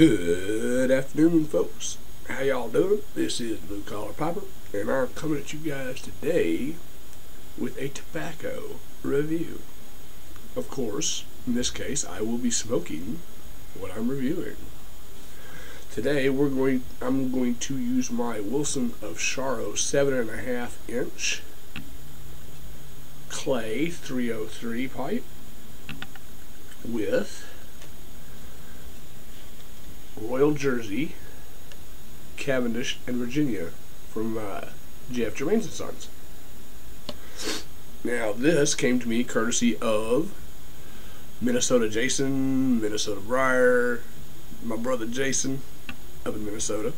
Good afternoon, folks. How y'all doing? This is Blue Collar Piper, and I'm coming at you guys today with a tobacco review. Of course, in this case, I will be smoking what I'm reviewing. Today, I'm going to use my Wilson of Charo 7.5 inch clay 303 pipe with Royal Jersey, Cavendish, and Virginia from Germain & Sons. Now, this came to me courtesy of MinnesotaJason, Minnesota Briar, my brother Jason up in Minnesota.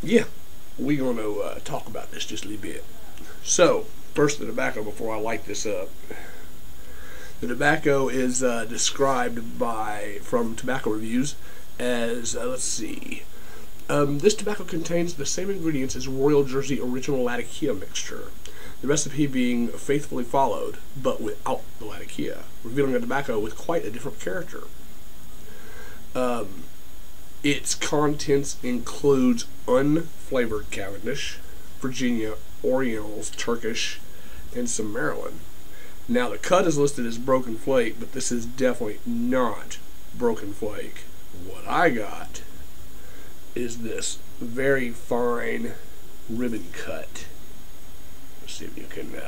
Yeah, we're going to talk about this just a little bit. So, first the tobacco before I light this up. The tobacco is described from Tobacco Reviews as, let's see, this tobacco contains the same ingredients as Royal Jersey Original Latakia mixture, the recipe being faithfully followed, but without the Latakia, revealing a tobacco with quite a different character. Its contents includes unflavored Cavendish, Virginia, Orientals, Turkish, and some Maryland. Now, the cut is listed as broken flake, but this is definitely not broken flake. What I got is this very fine ribbon cut. Let's see if you can,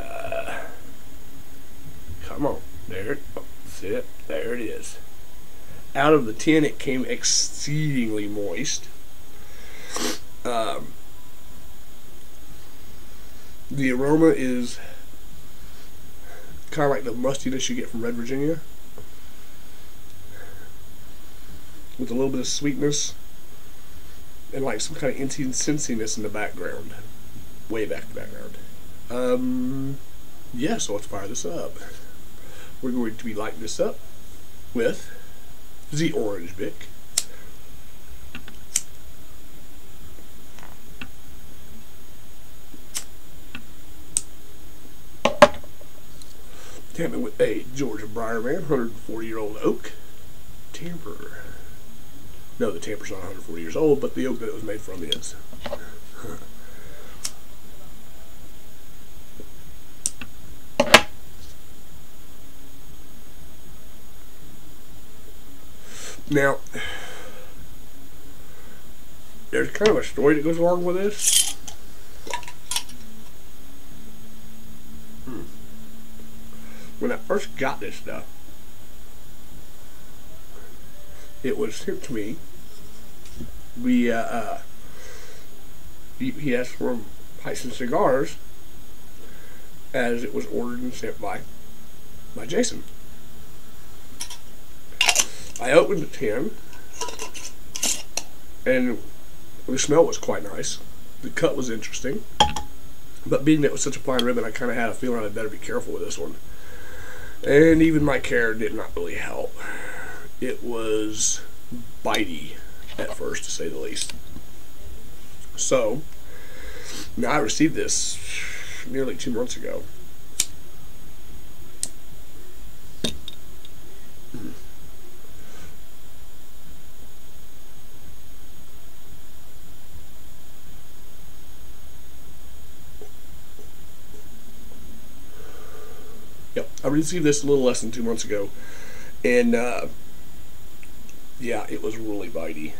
come on, there it is. Out of the tin, it came exceedingly moist. The aroma is kind of like the mustiness you get from Red Virginia, with a little bit of sweetness and like some kind of cinciness in the background, way back in the background. Yeah, so let's fire this up. We're going to be lighting this up with the Orange Bic. Tamping with a Georgia Briarman 140-year-old oak tamper. No, the tamper's not 140 years old, but the oak that it was made from is. Now, there's kind of a story that goes along with this. When I first got this stuff, it was sent to me via UPS from Pipes and Cigars, as it was ordered and sent by Jason. I opened the tin, and the smell was quite nice. The cut was interesting, but being that it was such a fine ribbon, I kind of had a feeling I'd better be careful with this one. And even my care did not really help. It was bitey at first, to say the least. So, now I received this nearly 2 months ago. Yep, I received this a little less than 2 months ago, and yeah, it was really bitey.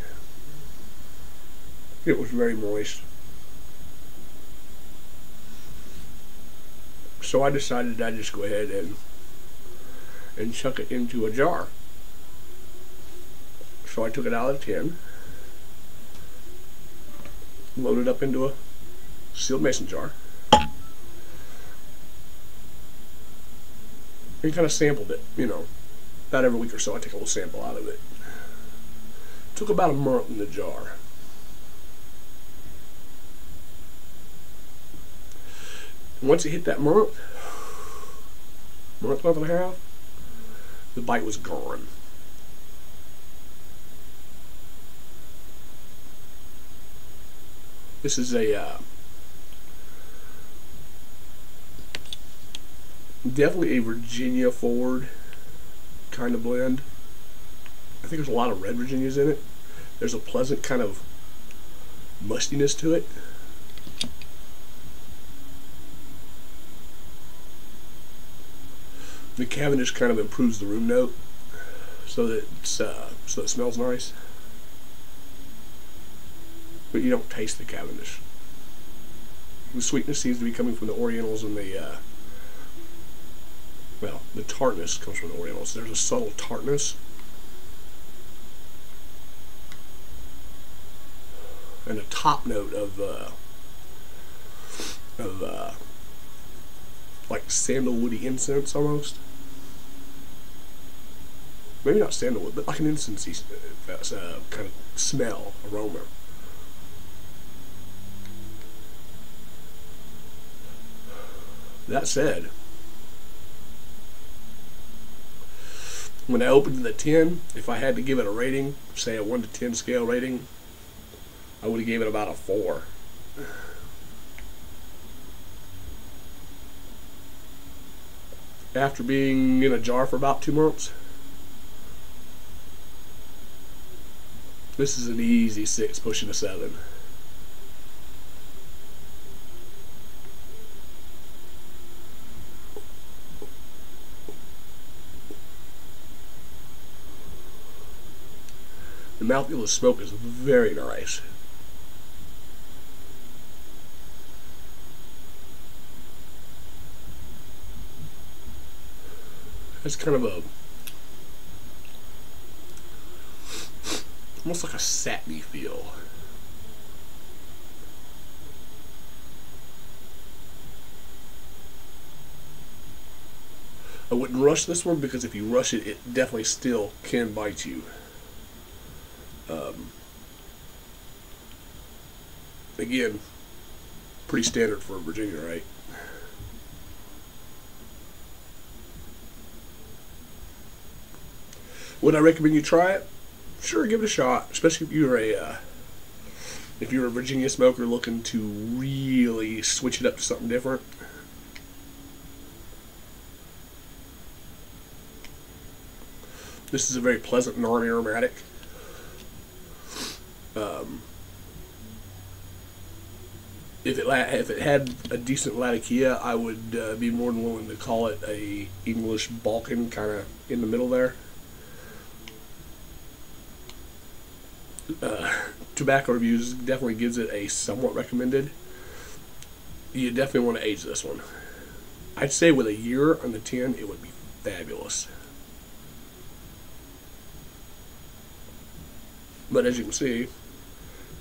It was very moist. So I decided I'd just go ahead and chuck it into a jar. So I took it out of the tin, loaded it up into a sealed mason jar, and kind of sampled it, you know. About every week or so I take a little sample out of it. Took about a month in the jar. Once it hit that month and a half, the bite was gone. This is a definitely a Virginia forward kind of blend. I think there's a lot of red Virginias in it. There's a pleasant kind of mustiness to it. The Cavendish kind of improves the room note so that so it smells nice. But you don't taste the Cavendish. The sweetness seems to be coming from the Orientals, and well, the tartness comes from the Orientals. There's a subtle tartness. And a top note of like sandalwoody incense almost. Maybe not sandalwood, but like an incensey kind of smell, aroma. That said, when I opened the tin, if I had to give it a rating, say a 1 to 10 scale rating, I would have gave it about a 4. After being in a jar for about 2 months, this is an easy 6, pushing a 7. The mouthfeel of smoke is very nice. It's kind of a almost like a satiny feel. I wouldn't rush this one because if you rush it, it definitely still can bite you. Again, pretty standard for Virginia, right? Would I recommend you try it? Sure, give it a shot, especially if you're a Virginia smoker looking to really switch it up to something different. This is a very pleasant non-aromatic. If it had a decent Latakia, I would be more than willing to call it a English Balkan, kind of in the middle there. Tobacco Reviews definitely gives it a somewhat recommended. You definitely want to age this one. I'd say with a year on the tin, it would be fabulous. But as you can see,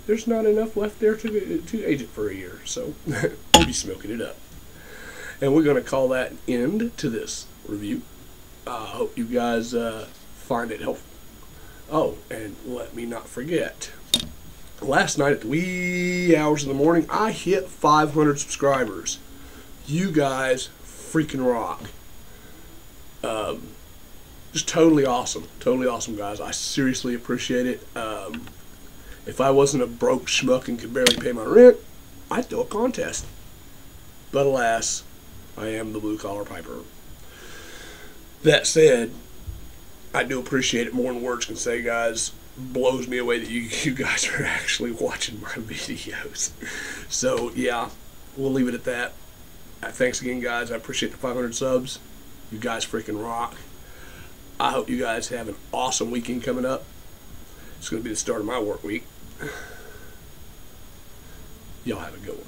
there's not enough left there to age it for a year, so we'll be smoking it up. And we're going to call that an end to this review. I hope you guys find it helpful. Oh, and let me not forget, last night at the wee hours of the morning, I hit 500 subscribers. You guys freaking rock. Just totally awesome, guys. I seriously appreciate it. If I wasn't a broke schmuck and could barely pay my rent, I'd do a contest. But alas, I am the blue-collar piper. That said, I do appreciate it more than words can say, guys. Blows me away that you guys are actually watching my videos. So, yeah, we'll leave it at that. Thanks again, guys. I appreciate the 500 subs. You guys freaking rock. I hope you guys have an awesome weekend coming up. It's going to be the start of my work week. Y'all have a good one.